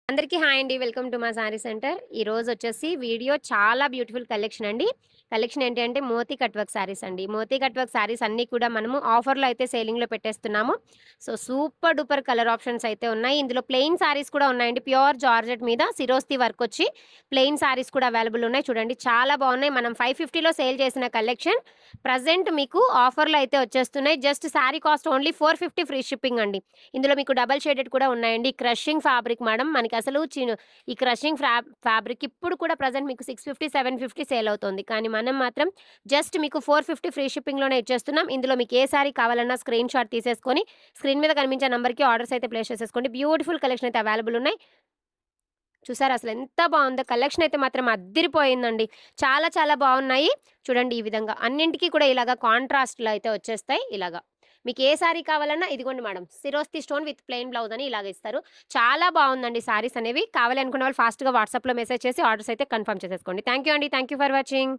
అందరికీ హాయ్ అండి. Welcome to మా సారీ సెంటర్. ఈరోజొచ్చేసి వీడియో చాలా బ్యూటిఫుల్ కలెక్షన్ అండి. కలెక్షన్ ఏంటి అంటే మోతీ కట్ వర్క్ సారీస్ అండి. మోతీ కట్ వర్క్ సారీస్ అన్నీ కూడా మనము ఆఫర్‌లో అయితే సేలింగ్‌లో పెట్టేస్తున్నాము. So, super duper colour options అయితే ఉన్నాయి. ఇందులో ప్లెయిన్ సారీస్ కూడా ఉన్నాయండి. ప్యూర్ జార్జెట్ మీద సిరోస్కి వర్క్ వచ్చి ప్లెయిన్ సారీస్ కూడా అవైలబుల్ ఉన్నాయి. చూడండి చాలా బాగున్నాయి. మనం 550లో సేల్ చేసిన కలెక్షన్ ప్రెజెంట్ మీకు ఆఫర్‌లో అయితే వచ్చేస్తున్నాయి. Just saree cost only 450 free shipping అండి. ఇందులో మీకు డబుల్ షేడెడ్ కూడా ఉన్నాయండి. క్రషింగ్ ఫ్యాబ్రిక్ మేడం మనకసలు ఈ క్రషింగ్ ఫ్యాబ్రిక్ ఇప్పుడు కూడా ప్రెజెంట్ మీకు 650, 750 సేల్ అవుతుంది. కానీ మనం మాత్రం జస్ట్ మీకు 450 ఫ్రీ షిప్పింగ్‌లోనే ఇచ్చేస్తున్నాం. ఇందులో మీకు ఏ సారీ కావాలన్నా స్క్రీన్ షాట్ తీసేసుకొని స్క్రీన్ మీద కనిపించే నంబర్‌కి ఆర్డర్స్ అయితే ప్లేస్ చేసేసుకోండి. బ్యూటిఫుల్ కలెక్షన్ అయితే అవైలబుల్ ఉన్నాయి. చూసారా అసలెంత బావుందో! కలెక్షన్ అయితే మాత్రం అద్దిరిపోయిందండి. చాలా చాలా బావున్నాయి. చూడండి ఈ విధంగా అన్నింటికి కూడా ఇలాగా కాంట్రాస్ట్‌లో అయితే వచ్చేస్తాయి ఇలాగా. మీకు ఏ సారీ కావాలన్నా ఇదిగోండి madam Swarovski stone with plain blouse అని ఇలాగ ఇస్తారు. చాలా బావుందండి సారీస్ అనేవి. కావాలి అనుకున్న వాళ్ళు ఫాస్ట్‌గా వాట్సాప్‌లో మెసేజ్ చేసి ఆర్డర్స్ అయితే కన్ఫర్మ్ చేసేసుకోండి. థాంక్ యూ అండి. Thank you for watching.